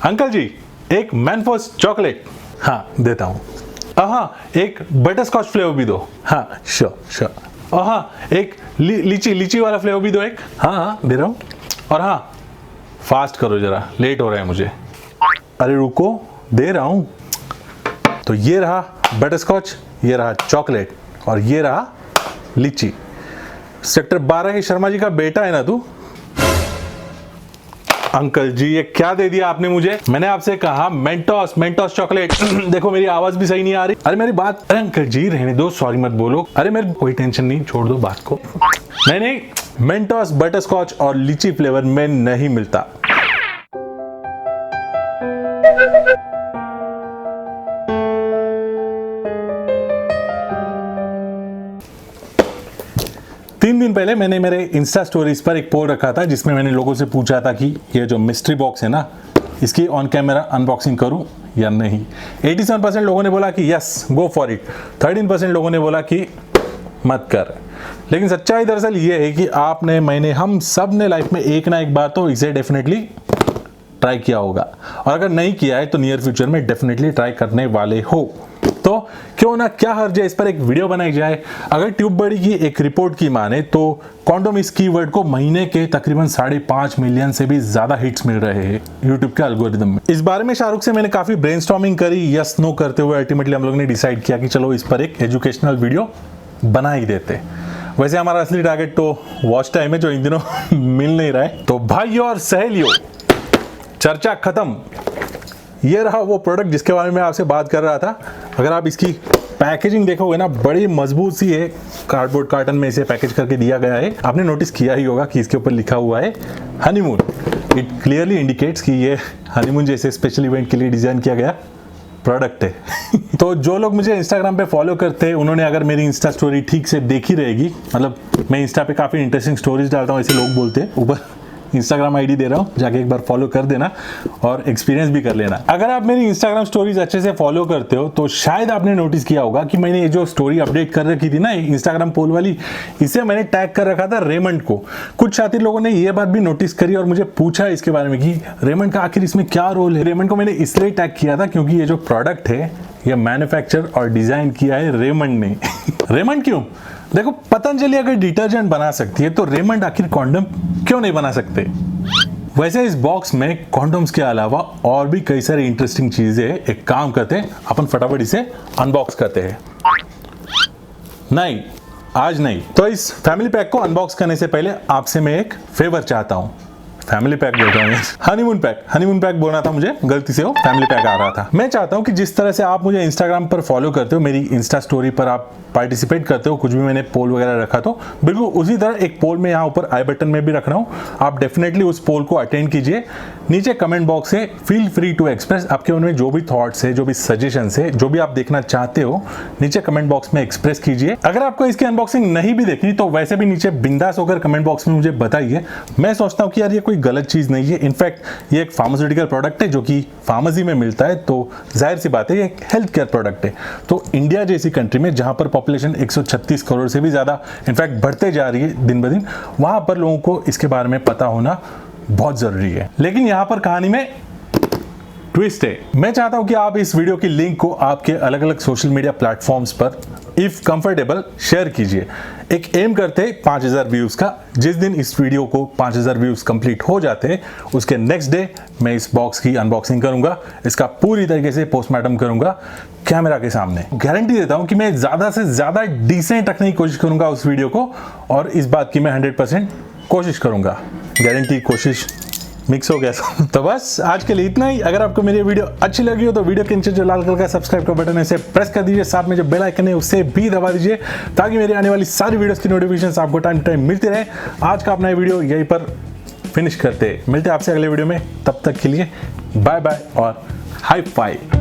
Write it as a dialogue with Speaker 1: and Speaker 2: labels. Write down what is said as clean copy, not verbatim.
Speaker 1: Uncle जी एक Manforce chocolate. हाँ देता हूँ। हाँ एक बटर स्कॉच फ्लेवर भी दो। हाँ श्योर। और हाँ एक लीची वाला फ्लेवर भी दो एक। हाँ दे रहा हूँ। और हाँ फास्ट करो जरा, लेट हो रहा है मुझे। अरे रुको दे रहा हूँ। तो ये रहा बटर स्कॉच, ये रहा चॉकलेट और ये रहा लीची। सेक्टर 12 के शर्मा जी का बेटा है ना तू? अंकल जी ये क्या दे दिया आपने मुझे? मैंने आपसे कहा मेंटोस चॉकलेट। देखो मेरी आवाज भी सही नहीं आ रही। अरे मेरी बात, अरे अंकल जी रहने दो, सॉरी मत बोलो। अरे मेरी कोई टेंशन नहीं, छोड़ दो बात को। नहीं मेंटोस बटर स्कॉच और लीची फ्लेवर में नहीं मिलता। तीन दिन पहले मैंने मेरे इंस्टा स्टोरीज पर एक पोल रखा था जिसमें मैंने लोगों से पूछा था कि ये जो मिस्ट्री बॉक्स है ना, इसकी ऑन कैमरा अनबॉक्सिंग करूं या नहीं। 87% लोगों ने बोला कि यस गो फॉर इट, 13% लोगों ने बोला कि मत कर। लेकिन सच्चाई दरअसल ये है कि आपने, मैंने, हम सब ने लाइफ में एक ना एक बार तो इसे डेफिनेटली ट्राई किया होगा, और अगर नहीं किया है तो नियर फ्यूचर में डेफिनेटली ट्राई करने वाले हो। तो क्यों ना, क्या हर्ज है इस पर एक वीडियो बनाई जाए। अगर ट्यूब बड़ी की एक रिपोर्ट की माने तो कॉन्डोम इस कीवर्ड को महीने के तकरीबन 5.5 मिलियन से भी ज्यादा हिट्स मिल रहे हैं यूट्यूब के एल्गोरिदम में। इस बारे में शाहरुख से मैंने काफी ब्रेनस्टॉर्मिंग करी, यस नो करते हुए अल्टीमेटली हम लोग ने डिसाइड किया कि चलो इस पर एक एजुकेशनल वीडियो बना ही देते। वैसे हमारा असली टारगेट तो वॉच टाइम है जो इन दिनों मिल नहीं रहा है। तो भाइयों और सहेलियों, चर्चा खत्म। ये रहा वो प्रोडक्ट जिसके बारे में आपसे बात कर रहा था। अगर आप इसकी पैकेजिंग देखोगे ना, बड़ी मजबूत सी है, कार्डबोर्ड कार्टन में इसे पैकेज करके दिया गया है। आपने नोटिस किया ही होगा कि इसके ऊपर लिखा हुआ है हनीमून। इट क्लियरली इंडिकेट्स कि ये हनीमून जैसे स्पेशल इवेंट के लिए डिजाइन किया गया प्रोडक्ट है। तो जो लोग मुझे इंस्टाग्राम पे फॉलो करते हैं उन्होंने अगर मेरी इंस्टा स्टोरी ठीक से देखी रहेगी, मतलब मैं इंस्टा पे काफी इंटरेस्टिंग स्टोरीज डालता हूँ, ऐसे लोग बोलते हैं। ऊपर इंस्टाग्राम आईडी दे रहा हूँ, जाके एक बार फॉलो कर देना और एक्सपीरियंस भी कर लेना। अगर आप मेरी इंस्टाग्राम स्टोरीज अच्छे से फॉलो करते हो तो शायद आपने नोटिस किया होगा कि मैंने ये जो स्टोरी अपडेट कर रखी थी ना इंस्टाग्राम पोल वाली, इसे मैंने टैग कर रखा था रेमंड को। कुछ साथी लोगों ने ये बात भी नोटिस करी और मुझे पूछा इसके बारे में कि रेमंड का आखिर इसमें क्या रोल है। रेमंड को मैंने इसलिए टैग किया था क्योंकि ये जो प्रोडक्ट है ये मैन्युफैक्चर और डिजाइन किया है रेमंड ने। रेमंड क्यों? देखो, पतंजलि अगर डिटर्जेंट बना सकती है तो रेमंड आखिर कॉन्डम क्यों नहीं बना सकते? वैसे इस बॉक्स में कॉन्डम्स के अलावा और भी कई सारी इंटरेस्टिंग चीजें। एक काम करते हैं, अपन फटाफट इसे अनबॉक्स करते हैं। नहीं, आज नहीं। तो इस फैमिली पैक को अनबॉक्स करने से पहले आपसे मैं एक फेवर चाहता हूं। फैमिली पैक बोल रहा हूँ, हनीमून पैक बोलना था मुझे, गलती से वो फैमिली पैक आ रहा था। मैं चाहता हूँ कि जिस तरह से आप मुझे इंस्टाग्राम पर फॉलो करते हो, मेरी इंस्टा स्टोरी पर आप पार्टिसिपेट करते हो, कुछ भी मैंने पोल वगैरह रखा तो बिल्कुल उसी तरह एक पोल में यहाँ ऊपर आई बटन में भी रख रहा हूँ। आप डेफिनेटली उस पोल को अटेंड कीजिए। नीचे कमेंट बॉक्स है, फील फ्री टू एक्सप्रेस। आपके उनमें जो भी थॉट्स है, जो भी सजेशंस है, जो भी आप देखना चाहते हो, नीचे कमेंट बॉक्स में एक्सप्रेस कीजिए। अगर आपको इसकी अनबॉक्सिंग नहीं भी देखनी तो वैसे भी नीचे बिंदास होकर कमेंट बॉक्स में मुझे बताइए। मैं सोचता हूँ कि यार ये कोई गलत चीज नहीं है। इनफैक्ट ये एक फार्मास्यूटिकल प्रोडक्ट है जो कि फार्मेसी में मिलता है, तो जाहिर सी बात है ये एक हेल्थ केयर प्रोडक्ट है। तो इंडिया जैसी कंट्री में जहां पर पॉपुलेशन 136 करोड़ से भी ज्यादा इनफैक्ट बढ़ते जा रही है दिन ब दिन, वहां पर लोगों को इसके बारे में पता होना बहुत जरूरी है। लेकिन यहां पर कहानी में ट्विस्ट है। मैं चाहता हूं कि आप इस वीडियो की लिंक को आपके अलग अलग सोशल मीडिया प्लेटफॉर्म्स पर इफ कंफर्टेबल शेयर कीजिए। एक एम करते 5000 व्यूज का। जिस दिन इस वीडियो को 5000 व्यूज कंप्लीट हो जाते हैं उसके नेक्स्ट डे मैं इस बॉक्स की अनबॉक्सिंग करूंगा, इसका पूरी तरीके से पोस्टमार्टम करूंगा कैमरा के सामने। गारंटी देता हूं कि मैं ज्यादा से ज्यादा डिसेंट रखने की कोशिश करूंगा उस वीडियो को, और इस बात की मैं 100% कोशिश करूंगा। गारंटी, कोशिश मिक्स हो गया। तो बस आज के लिए इतना ही। अगर आपको मेरी वीडियो अच्छी लगी हो तो वीडियो के नीचे जो लाल कलर का सब्सक्राइब का बटन है इसे प्रेस कर दीजिए, साथ में जो बेल आइकन है उसे भी दबा दीजिए ताकि मेरी आने वाली सारी वीडियोस की नोटिफिकेशंस आपको टाइम टू टाइम मिलती रहे। आज का अपना वीडियो यहीं पर फिनिश करते हैं। मिलते हैं आपसे अगले वीडियो में, तब तक के लिए बाय बाय और हाई फाइव।